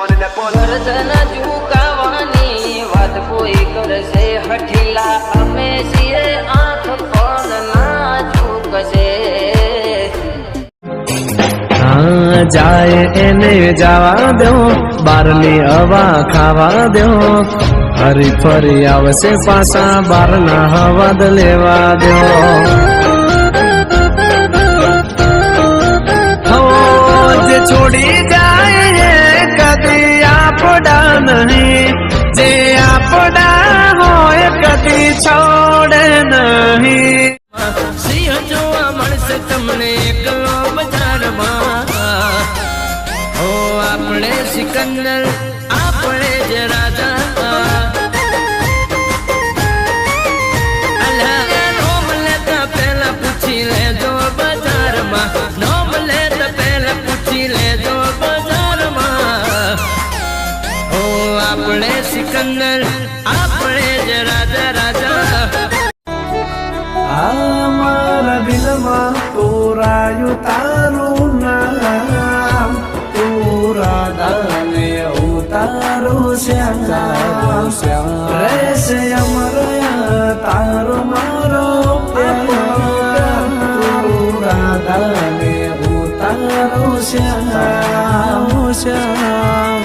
ગરદન ઝુકાવાની વાત કોઈ કરશે હઠીલા અમે છીએ આંખ પણ ના ઝુકશે જાય એને જવા દો બારની હવા ખાવા દો હરી ફરી આવશે પાછા બારના હવાદ લેવા દો જે છોડી જાય કદી આપડા નહીં જે આપડા હોય કદી છોડે નહીં સિંહ જોવા મળશે તમને એકલો બજારમાં હો આપણે સિકંદર આપણે જ રાજા નોમ લેતા પહેલા પૂછી લેજો બજારમાં નોમ લેતા પહેલા પૂછી લેજો બજારમાં હો આપણે સિકંદર આપણે જ રાજા રાજા મારા દિલમાં તોરાયું તારું નામ તું રાધાને ઉતારું શ્યામ રહેશે અમર તારો મારો તું રાધાને ઉતારું શ્યામ શ્યામ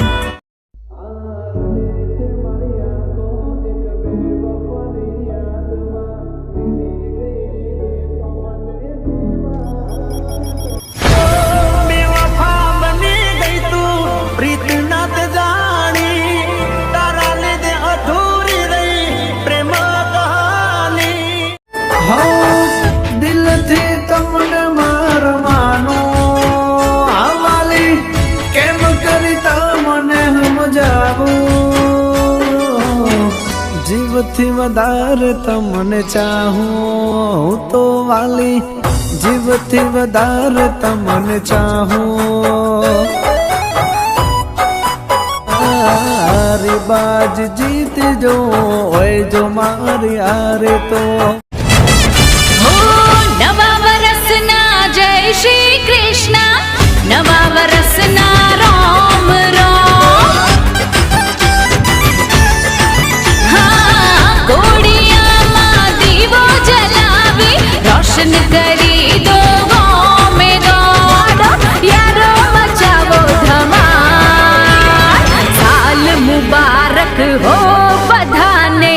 જીવથી વધારે તમને ચાહું હું તો વાલી જીવથી વધારે તમને ચાહું મારી બાજ જીત જો હોય જો મારી આરે તો નવા વરસના જય શ્રી કૃષ્ણ નવા વરસના રામ રામ કોડિયામાં દીવો જલાવી રોશન કરી દો ગામે ગાડો યારો મચાવો ધમાલ સાલ મુબારક હો બધાને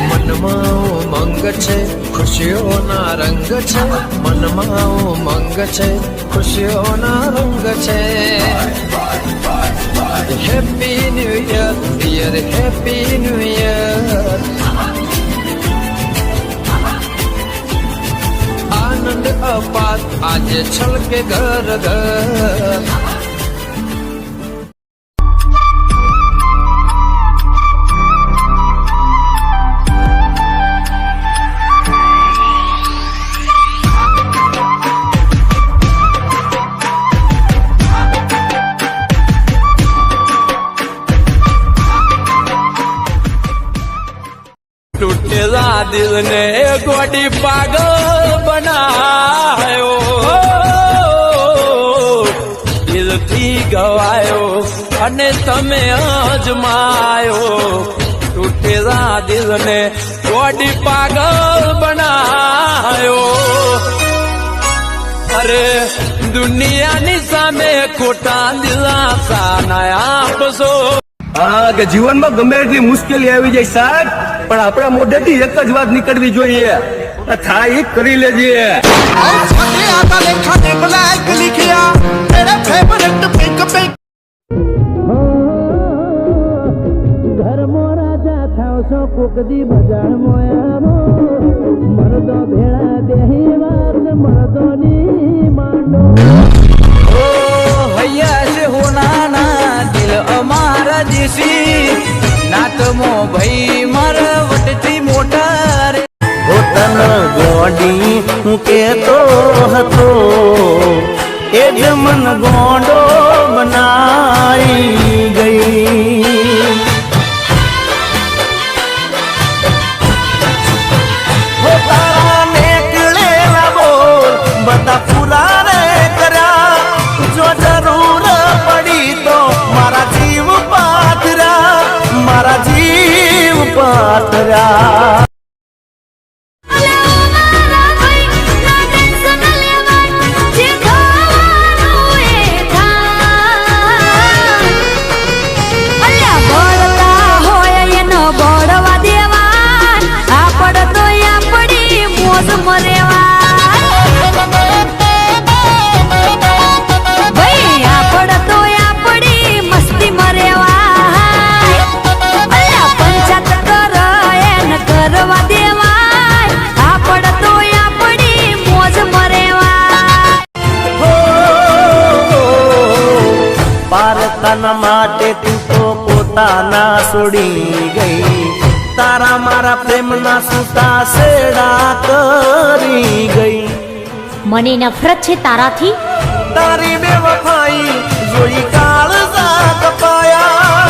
મનમાં ઉમંગ છે ખુશીઓના રંગ છે મનમાં ઉમંગ છે ખુશીઓના રંગ છે happy new year dear happy new year આનંદ અપાર આજે છલકે ઘર ઘર टूटेला दिल ने गोडी पागल बनायो दिल थी गवायो अने तमे अजमायो टूटेला दिल ने गोडी पागल बनायो अरे दुनिया ની સામે ખોટા દિલાસા ના આપશો કે જીવનમાં ગમે એટલી મુશ્કેલી આવી જાય સાહેબ પણ આપણા મોઢેથી એક જ વાત નીકળવી જોઈએ થાય કરી લેજે ઘર મોરાજા થાવશો કોકદી બજાર મોયામો મરદો ભેળા દેહી વાત મરદોની માંડો ઓ હૈયા છે હોનાના દિલ અમારા દેશી નાતમો ભાઈ મારા વટથી મોટા રે પોતાના ગોડી હું કેતો હતો એ જ મન ગોંડો બનાઈ ગઈ તારા નીકળેલા બોલ બધા ફુલારે કર્યા તન માટે તું તો પોતાના છોડી ગઈ તારા મારા પ્રેમના સૂતા શેડા કરી ગઈ મને નફરત છે તારાથી તારી બેવફાઈ જોઈ કાળજા કપાયા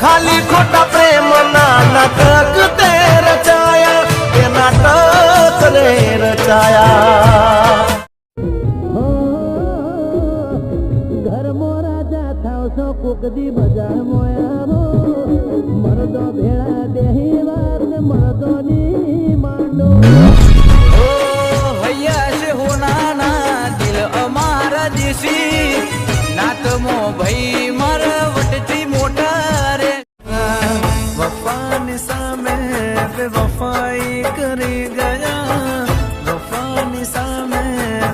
ખાલી ખોટા પ્રેમના નાટક તે રચાયા એ નાટક રે રચાયા ઘર મોરા જા થાવ છો કુકદી બજાર મોયા મરદો ભેળા દેહી વાત મરદોની માંડો ઓ હૈયા છે હોનાના દિલ અમારા દેશી નાતમો ભાઈ મર વટથી મોટા રે વફાની સામે બેવફાઈ કરી ગયા વફાની સામે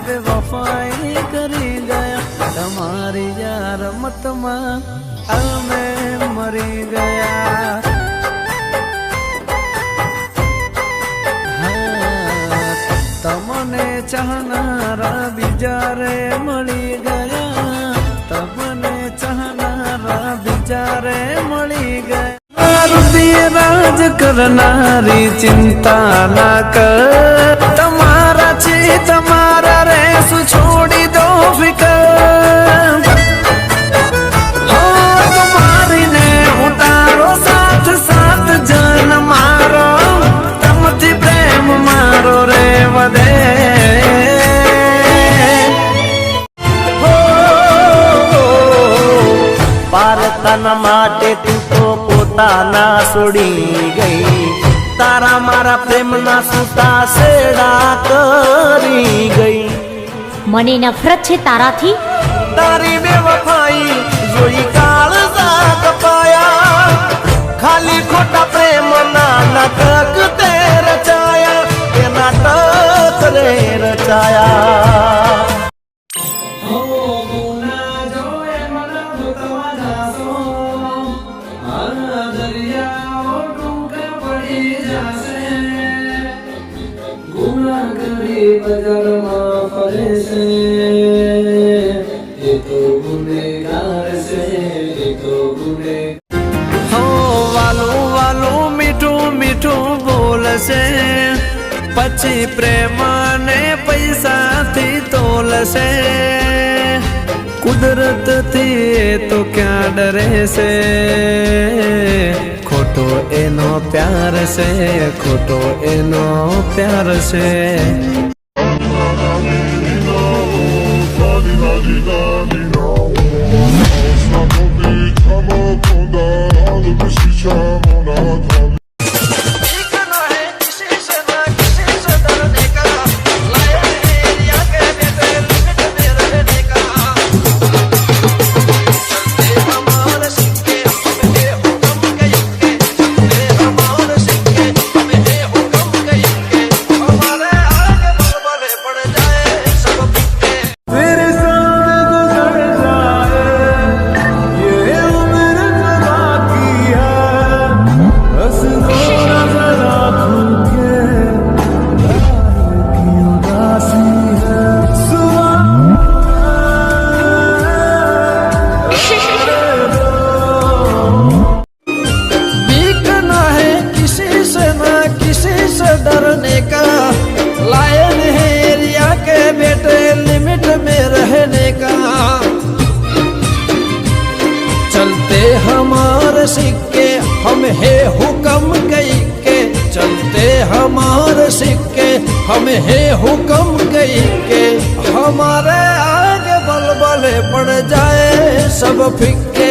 બેવફાઈ કરી ગયા તમારી યાર મતમાં અમે મરી ગયા તમને ચાહનારા બીજા રે મળી ગયા તમને ચાહનારા બીજા રે મળી ગયા રૂપિયે રાજ કરનારી ચિંતા ના કર તમારા છે તમારા રે શું છોડી દો ફિકર તમારીને ઉતારો સાથ સાથ જન મારો તમથી પ્રેમ મારો રે વધે તન માટે તું તો પોતાના છોડી ગઈ તારા મારા પ્રેમના સૂતા શેડા કરી ગઈ મને નફરત છે તારાથી તારી બેવફાઈ જોઈ કાળજા કપાયા ખાલી ખોટા પ્રેમના નાટક તે રચાયા એ નાટક રે રચાયા બજારમાં ફરે છે એ તો ગુનેગાર છે એ તો ગુને હો વાલું વાલું મીઠું મીઠું બોલશે પછી પ્રેમને પૈસાથી તોલશે કુદરતથી તો ક્યાં ડરે છે ખોટો એનો પ્યાર છે ખોટો એનો પ્યાર છે सिक्के हम है हुक्म कई के चलते हमारे सिक्के हम है हुक्म कई के हमारे आगे बलबले पड़ जाए सब फिक्के